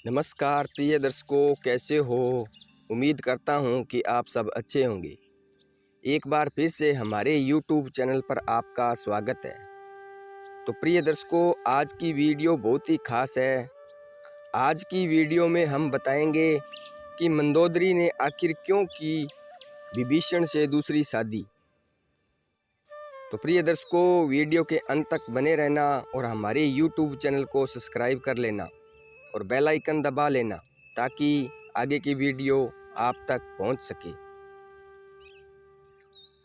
नमस्कार प्रिय दर्शकों, कैसे हो। उम्मीद करता हूँ कि आप सब अच्छे होंगे। एक बार फिर से हमारे YouTube चैनल पर आपका स्वागत है। तो प्रिय दर्शकों, आज की वीडियो बहुत ही खास है। आज की वीडियो में हम बताएंगे कि मंदोदरी ने आखिर क्यों की विभीषण से दूसरी शादी। तो प्रिय दर्शकों, वीडियो के अंत तक बने रहना और हमारे YouTube चैनल को सब्सक्राइब कर लेना और बेल आइकन दबा लेना ताकि आगे की वीडियो आप तक पहुंच सके।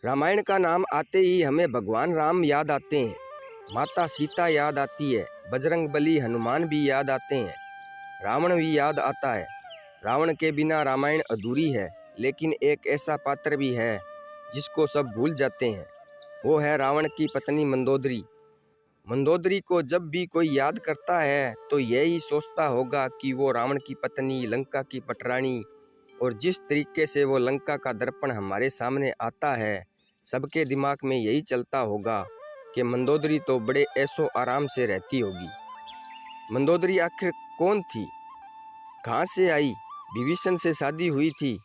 रामायण का नाम आते ही हमें भगवान राम याद आते हैं, माता सीता याद आती है, बजरंग बली हनुमान भी याद आते हैं, रावण भी याद आता है। रावण के बिना रामायण अधूरी है, लेकिन एक ऐसा पात्र भी है जिसको सब भूल जाते हैं, वो है रावण की पत्नी मंदोदरी। मंदोदरी को जब भी कोई याद करता है तो यही सोचता होगा कि वो रावण की पत्नी, लंका की पटरानी, और जिस तरीके से वो लंका का दर्पण हमारे सामने आता है, सबके दिमाग में यही चलता होगा कि मंदोदरी तो बड़े ऐशो आराम से रहती होगी। मंदोदरी आखिर कौन थी, कहाँ से आई, विभीषण से शादी हुई थी?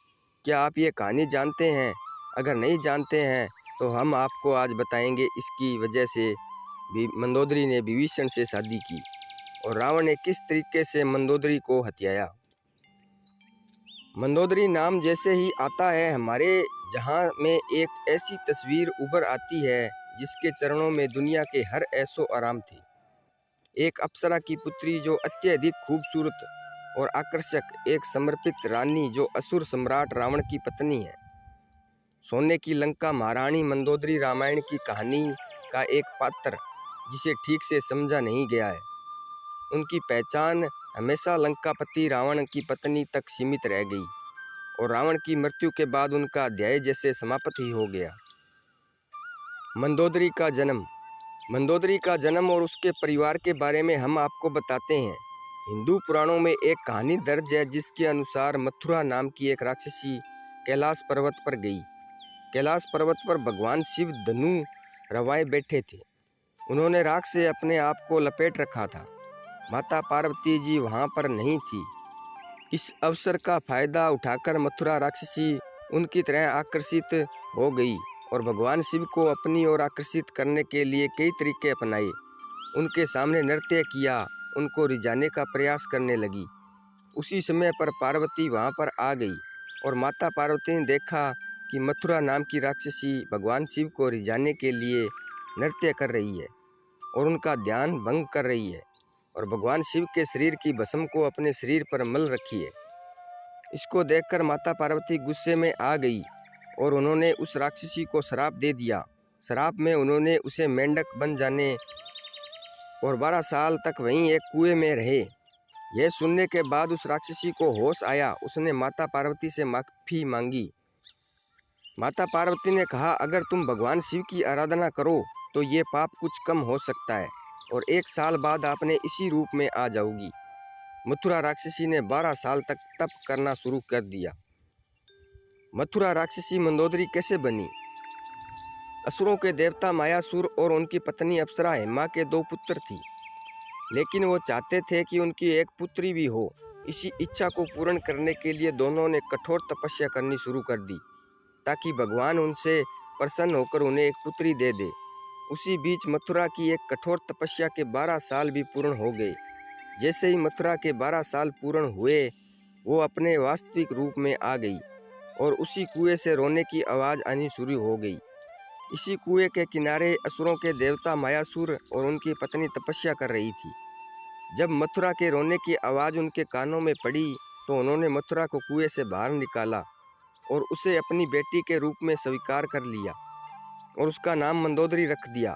क्या आप ये कहानी जानते हैं? अगर नहीं जानते हैं तो हम आपको आज बताएंगे इसकी वजह से मंदोदरी ने विभीषण से शादी की और रावण ने किस तरीके से मंदोदरी को हत्याया। मंदोदरी नाम जैसे ही आता है, हमारे जहां में एक ऐसी तस्वीर उभर आती है जिसके चरणों में दुनिया के हर ऐशो आराम थे। एक अप्सरा की पुत्री जो अत्यधिक खूबसूरत और आकर्षक, एक समर्पित रानी जो असुर सम्राट रावण की पत्नी है। सोने की लंका महारानी मंदोदरी रामायण की कहानी का एक पात्र जिसे ठीक से समझा नहीं गया है। उनकी पहचान हमेशा लंकापति रावण की पत्नी तक सीमित रह गई और रावण की मृत्यु के बाद उनका अध्याय जैसे समाप्त ही हो गया। मंदोदरी का जन्म और उसके परिवार के बारे में हम आपको बताते हैं। हिंदू पुराणों में एक कहानी दर्ज है जिसके अनुसार मथुरा नाम की एक राक्षसी कैलाश पर्वत पर गई। कैलाश पर्वत पर भगवान शिव धनु रवाए बैठे थे। उन्होंने राख से अपने आप को लपेट रखा था। माता पार्वती जी वहां पर नहीं थी। इस अवसर का फायदा उठाकर मथुरा राक्षसी उनकी तरह आकर्षित हो गई और भगवान शिव को अपनी ओर आकर्षित करने के लिए कई तरीके अपनाए। उनके सामने नृत्य किया, उनको रिझाने का प्रयास करने लगी। उसी समय पर पार्वती वहां पर आ गई और माता पार्वती ने देखा कि मथुरा नाम की राक्षसी भगवान शिव को रिझाने के लिए नृत्य कर रही है और उनका ध्यान भंग कर रही है और भगवान शिव के शरीर की भस्म को अपने शरीर पर मल रखी है। इसको देखकर माता पार्वती गुस्से में आ गई और उन्होंने उस राक्षसी को श्राप दे दिया। श्राप में उन्होंने उसे मेंढक बन जाने और 12 साल तक वहीं एक कुएं में रहे। यह सुनने के बाद उस राक्षसी को होश आया। उसने माता पार्वती से माफी मांगी। माता पार्वती ने कहा, अगर तुम भगवान शिव की आराधना करो तो ये पाप कुछ कम हो सकता है और 1 साल बाद आपने इसी रूप में आ जाओगी। मथुरा राक्षसी ने 12 साल तक तप करना शुरू कर दिया। मथुरा राक्षसी मंदोदरी कैसे बनी? असुरों के देवता मायासुर और उनकी पत्नी अप्सरा हेमा के 2 पुत्र थी, लेकिन वो चाहते थे कि उनकी एक पुत्री भी हो। इसी इच्छा को पूर्ण करने के लिए दोनों ने कठोर तपस्या करनी शुरू कर दी ताकि भगवान उनसे प्रसन्न होकर उन्हें एक पुत्री दे दे। उसी बीच मथुरा की एक कठोर तपस्या के 12 साल भी पूर्ण हो गए। जैसे ही मथुरा के 12 साल पूर्ण हुए, वो अपने वास्तविक रूप में आ गई और उसी कुएं से रोने की आवाज़ आनी शुरू हो गई। इसी कुएं के किनारे असुरों के देवता मायासुर और उनकी पत्नी तपस्या कर रही थी। जब मथुरा के रोने की आवाज़ उनके कानों में पड़ी तो उन्होंने मथुरा को कुएं से बाहर निकाला और उसे अपनी बेटी के रूप में स्वीकार कर लिया और उसका नाम मंदोदरी रख दिया।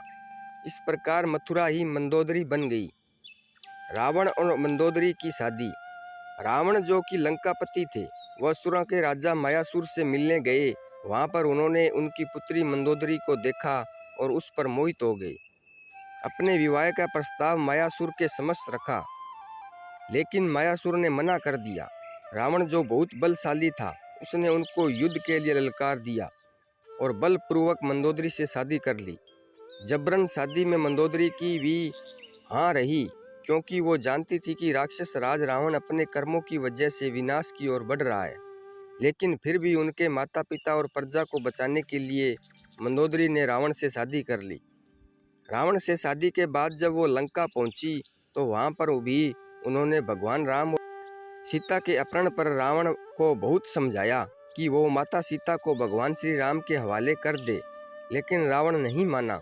इस प्रकार मथुरा ही मंदोदरी बन गई। रावण और मंदोदरी की शादी। रावण जो कि लंकापति थे, वह असुरों के राजा मायासुर से मिलने गए। वहां पर उन्होंने उनकी पुत्री मंदोदरी को देखा और उस पर मोहित हो गए। अपने विवाह का प्रस्ताव मायासुर के समक्ष रखा, लेकिन मायासुर ने मना कर दिया। रावण जो बहुत बलशाली था, उसने उनको युद्ध के लिए ललकार दिया और बलपूर्वक मंदोदरी से शादी कर ली। जबरन शादी में मंदोदरी की भी हाँ रही, क्योंकि वो जानती थी कि राक्षस राज रावण अपने कर्मों की वजह से विनाश की ओर बढ़ रहा है। लेकिन फिर भी उनके माता पिता और प्रजा को बचाने के लिए मंदोदरी ने रावण से शादी कर ली। रावण से शादी के बाद जब वो लंका पहुंची तो वहां पर भी उन्होंने भगवान राम और सीता के अपहरण पर रावण को बहुत समझाया कि वो माता सीता को भगवान श्री राम के हवाले कर दे, लेकिन रावण नहीं माना।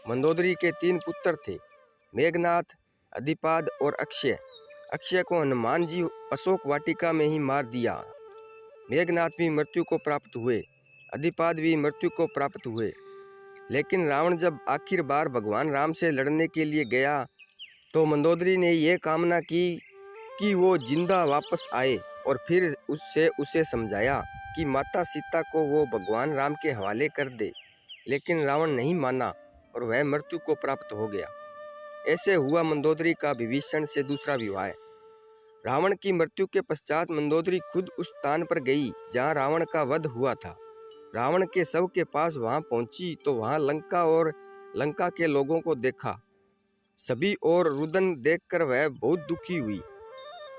मंदोदरी के 3 पुत्र थे, मेघनाथ, अधिपाद और अक्षय। अक्षय को हनुमान जी अशोक वाटिका में ही मार दिया। मेघनाथ भी मृत्यु को प्राप्त हुए, अधिपाद भी मृत्यु को प्राप्त हुए। लेकिन रावण जब आखिर बार भगवान राम से लड़ने के लिए गया तो मंदोदरी ने यह कामना की कि वो जिंदा वापस आए और फिर उससे उसे समझाया कि माता सीता को वो भगवान राम के हवाले कर दे, लेकिन रावण नहीं माना और वह मृत्यु को प्राप्त हो गया। ऐसे हुआ मंदोदरी का विभीषण से दूसरा विवाह। रावण की मृत्यु के पश्चात मंदोदरी खुद उस स्थान पर गई जहाँ रावण का वध हुआ था। रावण के शव के पास वहां पहुंची तो वहां लंका और लंका के लोगों को देखा। सभी और रुदन देखकर वह बहुत दुखी हुई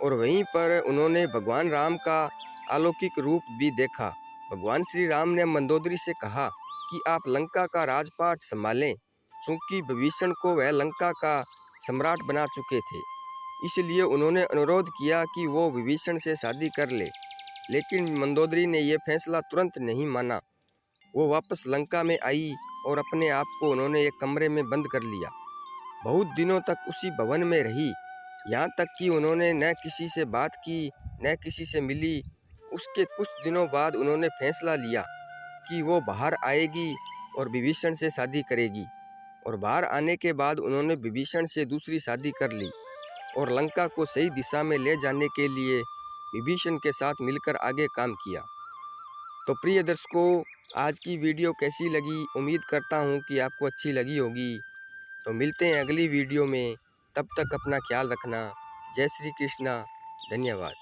और वहीं पर उन्होंने भगवान राम का अलौकिक रूप भी देखा। भगवान श्री राम ने मंदोदरी से कहा कि आप लंका का राजपाट संभालें, क्योंकि विभीषण को वह लंका का सम्राट बना चुके थे। इसलिए उन्होंने अनुरोध किया कि वो विभीषण से शादी कर ले, लेकिन मंदोदरी ने यह फैसला तुरंत नहीं माना। वो वापस लंका में आई और अपने आप को उन्होंने एक कमरे में बंद कर लिया। बहुत दिनों तक उसी भवन में रही, यहाँ तक कि उन्होंने न किसी से बात की न किसी से मिली। उसके कुछ दिनों बाद उन्होंने फैसला लिया कि वो बाहर आएगी और विभीषण से शादी करेगी, और बाहर आने के बाद उन्होंने विभीषण से दूसरी शादी कर ली और लंका को सही दिशा में ले जाने के लिए विभीषण के साथ मिलकर आगे काम किया। तो प्रिय दर्शकों, आज की वीडियो कैसी लगी? उम्मीद करता हूँ कि आपको अच्छी लगी होगी। तो मिलते हैं अगली वीडियो में, तब तक अपना ख्याल रखना। जय श्री कृष्णा, धन्यवाद।